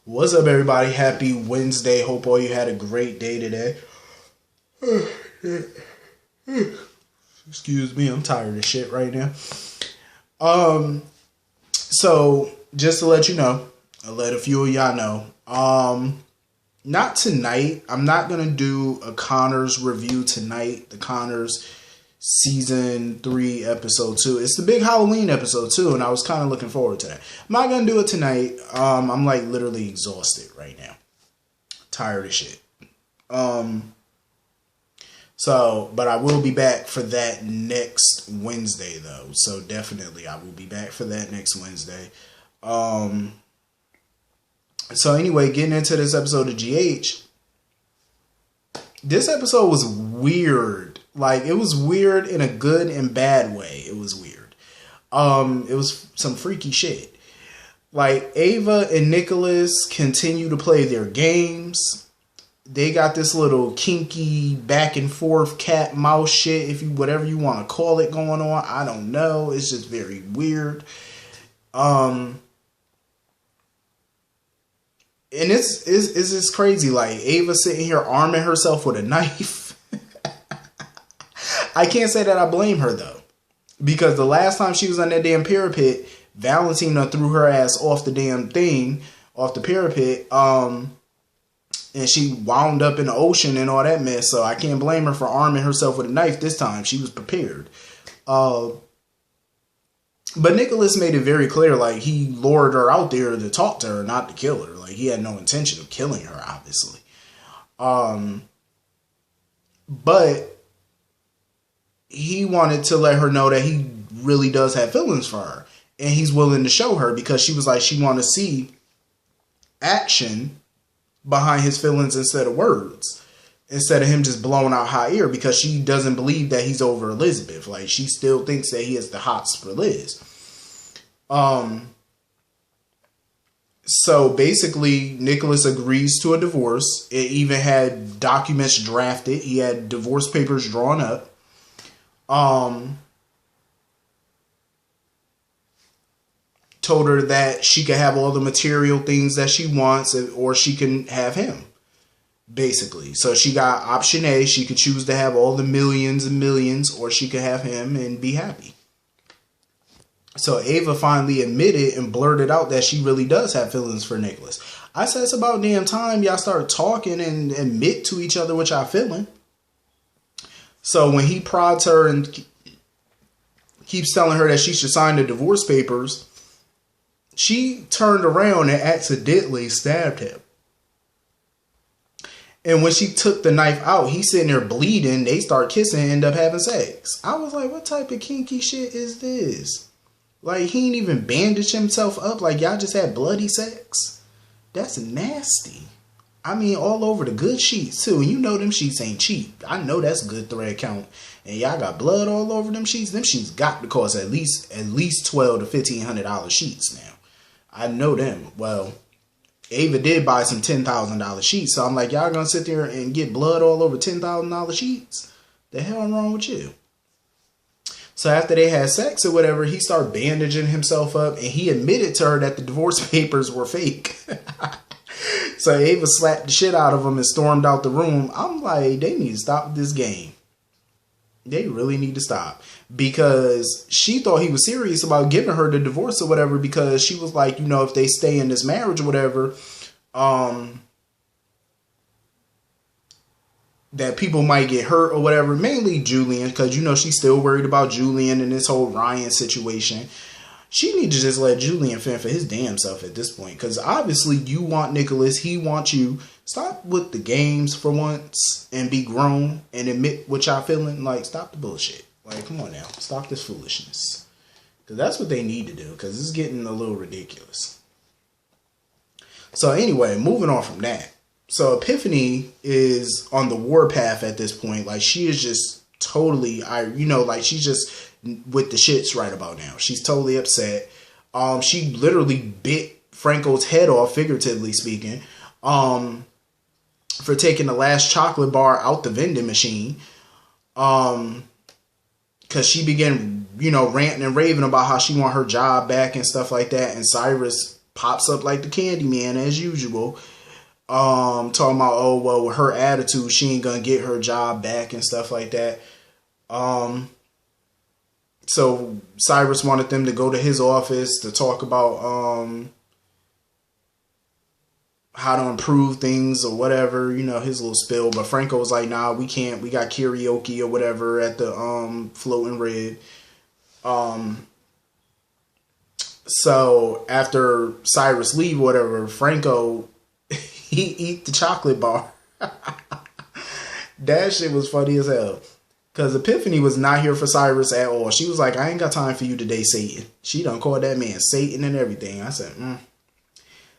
What's up, everybody? Happy Wednesday. Hope all you had a great day today. Excuse me, I'm tired of shit right now. So just to let you know, I'll let a few of y'all know. Not tonight. I'm not gonna do a Connors review tonight. The Connors season 3 episode 2. It's the big Halloween episode 2, and I was kind of looking forward to that. I'm not gonna do it tonight. I'm like literally exhausted right now. Tired of shit. But I will be back for that next Wednesday though. So definitely I will be back for that next Wednesday. So anyway, getting into this episode of GH. This episode was weird. Like, it was weird in a good and bad way. It was weird. It was some freaky shit. Like, Ava and Nicholas continue to play their games. They got this little kinky back and forth cat mouse shit, if you whatever you want to call it, going on. I don't know. It's just very weird. And it's just crazy. Like, Ava sitting here arming herself with a knife. I can't say that I blame her though, because the last time she was on that damn parapet, Valentina threw her ass off the damn thing, off the parapet, and she wound up in the ocean and all that mess. So I can't blame her for arming herself with a knife this time. She was prepared. But Nicholas made it very clear, like, he lured her out there to talk to her, not to kill her. Like, he had no intention of killing her, obviously. But he wanted to let her know that he really does have feelings for her. And he's willing to show her, because she was like, she wanted to see action behind his feelings instead of words. Instead of him just blowing out hot air, because she doesn't believe that he's over Elizabeth. Like, she still thinks that he has the hots for Liz. So basically, Nicholas agrees to a divorce. It even had documents drafted. He had divorce papers drawn up. Told her that she could have all the material things that she wants, or she can have him. Basically. So she got option A. She could choose to have all the millions and millions, or she could have him and be happy. So Ava finally admitted and blurted out that she really does have feelings for Nicholas. I said, it's about damn time y'all start talking and admit to each other what y'all feeling. So when he prods her and keeps telling her that she should sign the divorce papers, she turned around and accidentally stabbed him. And when she took the knife out, he's sitting there bleeding. They start kissing and end up having sex. I was like, what type of kinky shit is this? Like, he ain't even bandaged himself up. Like, y'all just had bloody sex. That's nasty. I mean, all over the good sheets, too. And you know them sheets ain't cheap. I know that's good thread count. And y'all got blood all over them sheets. Them sheets got to cost at least $1,200 to $1,500 sheets now. I know them. Well, Ava did buy some $10,000 sheets. So I'm like, y'all gonna sit there and get blood all over $10,000 sheets? The hell wrong with you? So after they had sex or whatever, he started bandaging himself up, and he admitted to her that the divorce papers were fake. So Ava slapped the shit out of him and stormed out the room. I'm like, they need to stop this game. They really need to stop. Because she thought he was serious about giving her the divorce or whatever, because she was like, you know, if they stay in this marriage or whatever, that people might get hurt or whatever. Mainly Julian, because, you know, she's still worried about Julian and this whole Ryan situation. She need to just let Julian fend for his damn self at this point. Because obviously you want Nicholas. He wants you. Stop with the games for once and be grown and admit what y'all feeling. Like, stop the bullshit. Like, come on now. Stop this foolishness. Because that's what they need to do. Because it's getting a little ridiculous. So anyway, moving on from that. So Epiphany is on the warpath at this point. Like, she is just totally, like, she's just with the shits right about now. She's totally upset. She literally bit Franco's head off, figuratively speaking, for taking the last chocolate bar out the vending machine. Because she began, ranting and raving about how she want her job back and stuff like that. And Cyrus pops up like the Candyman as usual. Talking about, oh, well, with her attitude, she ain't gonna get her job back and stuff like that. So Cyrus wanted them to go to his office to talk about how to improve things or whatever, his little spill. But Franco was like, nah, we can't. We got karaoke or whatever at the Floating Rib. So after Cyrus leave or whatever, Franco, he eat the chocolate bar. That shit was funny as hell. Because Epiphany was not here for Cyrus at all. She was like, I ain't got time for you today, Satan. She done called that man Satan and everything. I said,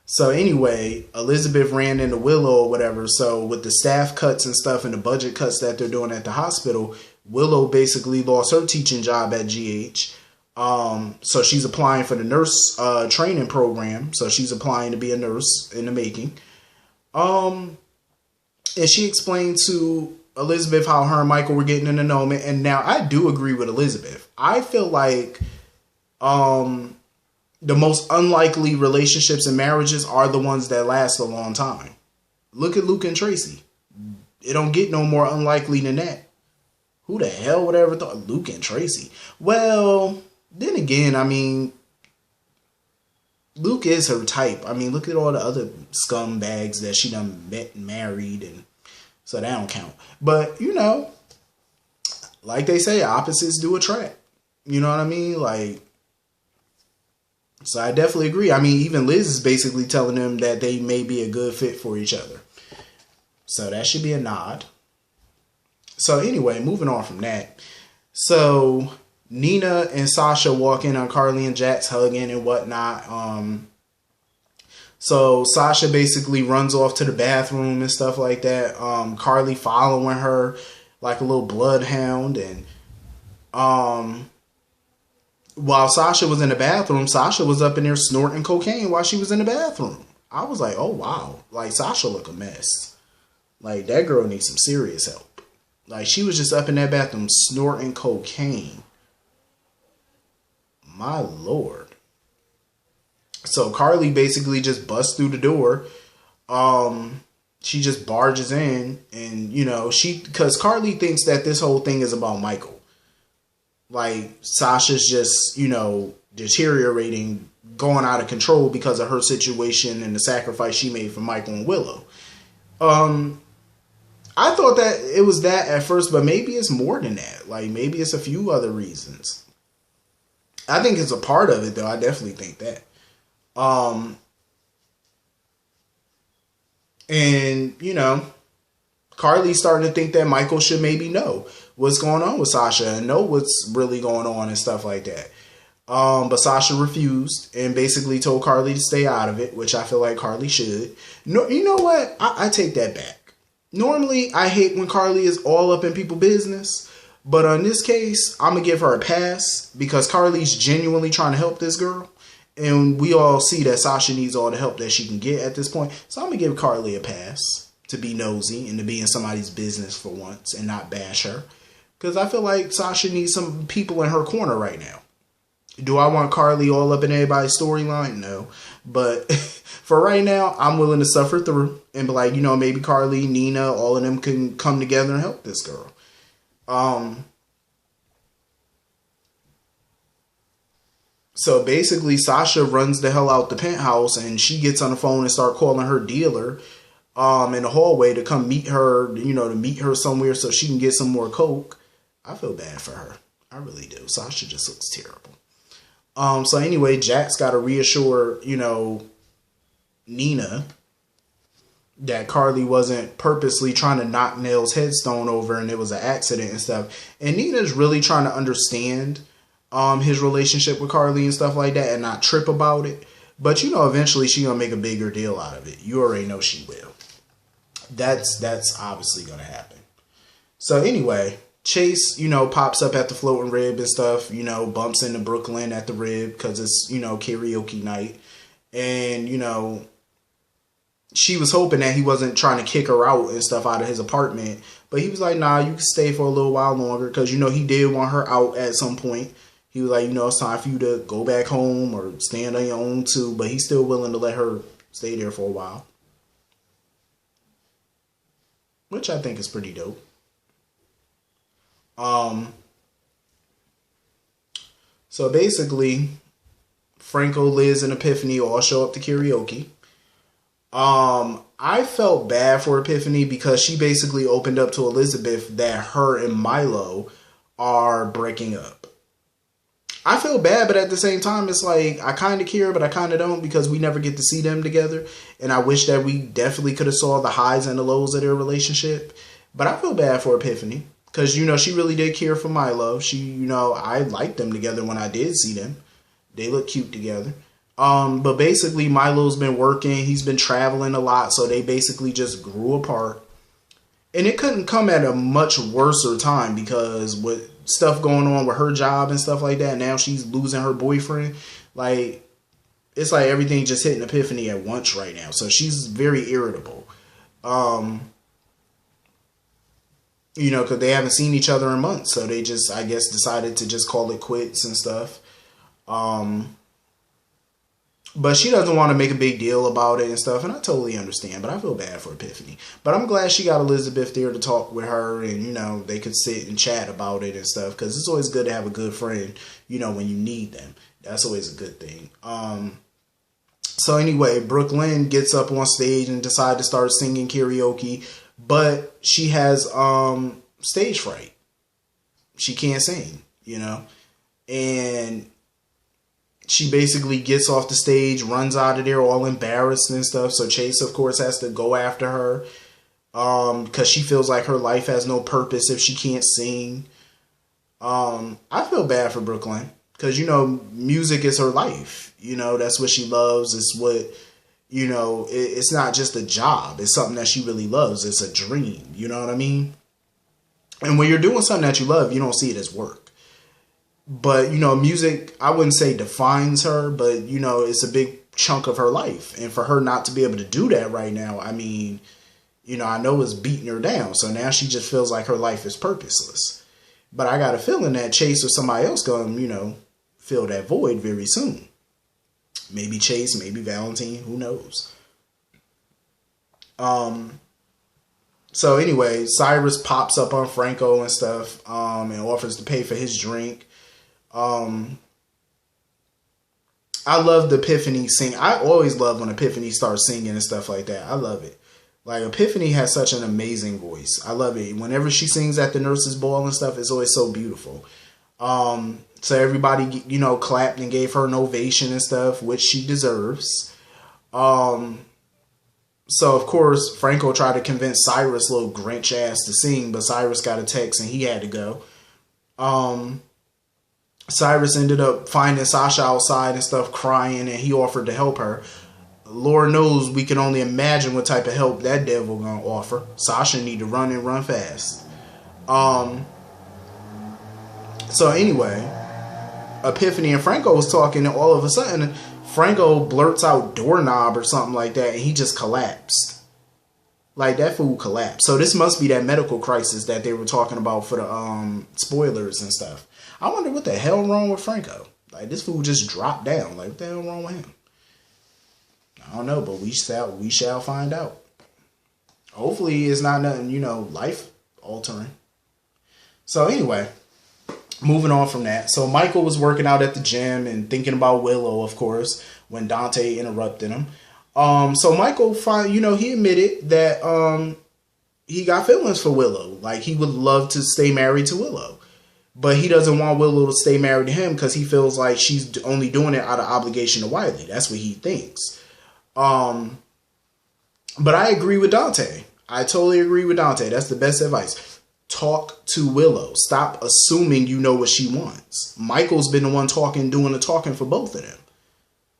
So anyway, Elizabeth ran into Willow or whatever. So with the staff cuts and stuff and the budget cuts that they're doing at the hospital, Willow basically lost her teaching job at GH. So she's applying for the nurse training program. So she's applying to be a nurse in the making. And she explained to Elizabeth how her and Michael were getting in the moment. And now I do agree with Elizabeth. I feel like the most unlikely relationships and marriages are the ones that last a long time. Look at Luke and Tracy. It don't get no more unlikely than that. Who the hell would ever thought Luke and Tracy? Well, then again, I mean, Luke is her type. I mean, look at all the other scumbags that she done met and married, and so that don't count. But, like they say, opposites do attract. You know what I mean? Like, so I definitely agree. I mean, even Liz is basically telling them that they may be a good fit for each other. So that should be a nod. So anyway, moving on from that. So Nina and Sasha walk in on Carly and Jax hugging and whatnot. So Sasha basically runs off to the bathroom and stuff like that. Carly following her like a little bloodhound. And while Sasha was in the bathroom, Sasha was up in there snorting cocaine while she was in the bathroom. I was like, oh, wow. Like, Sasha look a mess. Like, that girl needs some serious help. Like, she was just up in that bathroom snorting cocaine. My Lord. So Carly basically just busts through the door. She just barges in and, because Carly thinks that this whole thing is about Michael. Like, Sasha's just, deteriorating, going out of control because of her situation and the sacrifice she made for Michael and Willow. I thought that it was that at first, but maybe it's more than that. Like, maybe it's a few other reasons. I think it's a part of it, though. I definitely think that. And, Carly's starting to think that Michael should maybe know what's going on with Sasha and know what's really going on and stuff like that. But Sasha refused and basically told Carly to stay out of it, which I feel like Carly should. No, you know what? I take that back. Normally, I hate when Carly is all up in people's business. But on this case, I'm going to give her a pass because Carly's genuinely trying to help this girl. And we all see that Sasha needs all the help that she can get at this point. So I'm going to give Carly a pass to be nosy and to be in somebody's business for once and not bash her. Because I feel like Sasha needs some people in her corner right now. Do I want Carly all up in everybody's storyline? No. But for right now, I'm willing to suffer through and be like, maybe Carly, Nina, all of them can come together and help this girl. So basically Sasha runs the hell out the penthouse and she gets on the phone and start calling her dealer in the hallway to come meet her, to meet her somewhere so she can get some more coke. I feel bad for her. I really do. Sasha just looks terrible. So anyway, Jax got to reassure, Nina that Carly wasn't purposely trying to knock Nell's headstone over and it was an accident and stuff. And Nina's really trying to understand his relationship with Carly and stuff like that and not trip about it. But eventually she gonna make a bigger deal out of it. You already know she will. That's obviously gonna happen. So anyway, Chase, pops up at the Floating Rib and stuff, bumps into Brooklyn at the Rib because it's, karaoke night. And, she was hoping that he wasn't trying to kick her out and stuff out of his apartment. But he was like, nah, you can stay for a little while longer because, he did want her out at some point. he was like, it's time for you to go back home or stand on your own too. But he's still willing to let her stay there for a while, which I think is pretty dope. So basically, Franco, Liz, and Epiphany all show up to karaoke. I felt bad for Epiphany because she basically opened up to Elizabeth that her and Milo are breaking up. I feel bad, but at the same time, it's like, I kind of care, but I kind of don't, because we never get to see them together. And I wish that we definitely could have saw the highs and the lows of their relationship. But I feel bad for Epiphany because, she really did care for Milo. I liked them together when I did see them. They look cute together. But basically, Milo's been working. He's been traveling a lot. So they basically just grew apart. And it couldn't come at a much worser time, because with stuff going on with her job and stuff like that, now she's losing her boyfriend. Like, it's like everything just hitting Epiphany at once right now. So she's very irritable. Because they haven't seen each other in months. So they just, I guess, decided to just call it quits and stuff. But she doesn't want to make a big deal about it and stuff, and I totally understand, but I feel bad for Epiphany. But I'm glad she got Elizabeth there to talk with her, and, they could sit and chat about it and stuff, because it's always good to have a good friend, when you need them. That's always a good thing. So anyway, Brooke Lynn gets up on stage and decides to start singing karaoke, but she has stage fright. She can't sing, and she basically gets off the stage, runs out of there all embarrassed and stuff. So Chase, of course, has to go after her because she feels like her life has no purpose if she can't sing. I feel bad for Brooke Lynn because, music is her life. That's what she loves. It's what, it's not just a job. It's something that she really loves. It's a dream. You know what I mean? And when you're doing something that you love, you don't see it as work. But, music, I wouldn't say defines her, but, it's a big chunk of her life. And for her not to be able to do that right now, I mean, I know it's beating her down. So now she just feels like her life is purposeless. But I got a feeling that Chase or somebody else going to, fill that void very soon. Maybe Chase, maybe Valentine, who knows? So anyway, Cyrus pops up on Franco and stuff and offers to pay for his drink. I love the Epiphany sing. I always love when Epiphany starts singing and stuff like that. I love it. Like, Epiphany has such an amazing voice. I love it. Whenever she sings at the nurses' ball and stuff, it's always so beautiful. So everybody, clapped and gave her an ovation and stuff, which she deserves. So of course, Franco tried to convince Cyrus, little Grinch ass, to sing, but Cyrus got a text and he had to go. Cyrus ended up finding Sasha outside and stuff crying, and he offered to help her. Lord knows we can only imagine what type of help that devil gonna offer. Sasha need to run and run fast. So anyway, Epiphany and Franco was talking, and all of a sudden, Franco blurts out doorknob or something like that, and he just collapsed. Like, that fool collapsed. So this must be that medical crisis that they were talking about for the spoilers and stuff. I wonder what the hell wrong with Franco. Like, this fool just dropped down. Like, what the hell wrong with him? I don't know, but we shall find out. Hopefully it's not nothing, life altering. So anyway, moving on from that. So Michael was working out at the gym and thinking about Willow, of course, when Dante interrupted him. So Michael, he admitted that he got feelings for Willow. Like, he would love to stay married to Willow. But he doesn't want Willow to stay married to him because he feels like she's only doing it out of obligation to Wiley. That's what he thinks. But I agree with Dante. I totally agree with Dante. That's the best advice. Talk to Willow. Stop assuming you know what she wants. Michael's been the one doing the talking for both of them.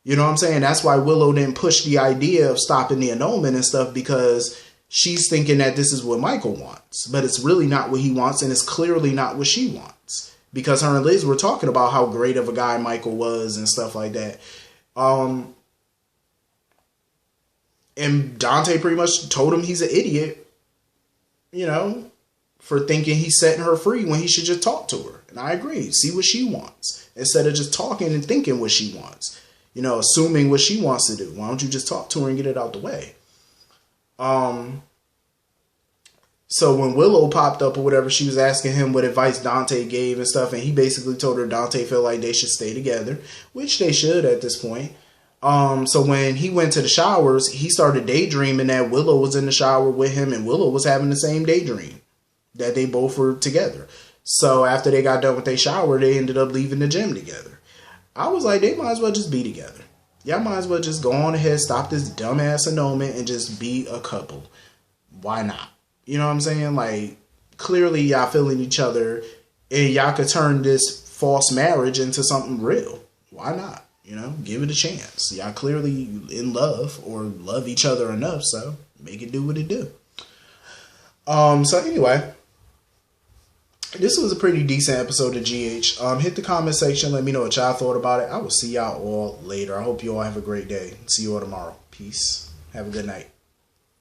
You know what I'm saying? That's why Willow didn't push the idea of stopping the annulment and stuff, because she's thinking that this is what Michael wants. But it's really not what he wants, and it's clearly not what she wants. Because her and Liz were talking about how great of a guy Michael was and stuff like that. And Dante pretty much told him he's an idiot, for thinking he's setting her free when he should just talk to her. And I agree. See what she wants instead of just talking and thinking what she wants. You know, assuming what she wants to do. Why don't you just talk to her and get it out the way? So when Willow popped up or whatever, she was asking him what advice Dante gave and stuff, and he basically told her Dante felt like they should stay together, which they should at this point. So when he went to the showers, he started daydreaming that Willow was in the shower with him, and Willow was having the same daydream, that they both were together. So after they got done with their shower, they ended up leaving the gym together. I was like, they might as well just be together. Y'all might as well just go on ahead, stop this dumbass annulment, and just be a couple. Why not? You know what I'm saying? Like, clearly y'all feeling each other, and y'all could turn this false marriage into something real. Why not? You know, give it a chance. Y'all clearly in love or love each other enough, so make it do what it do. So anyway, this was a pretty decent episode of GH. Hit the comment section. Let me know what y'all thought about it. I will see y'all all later. I hope you all have a great day. See you all tomorrow. Peace. Have a good night.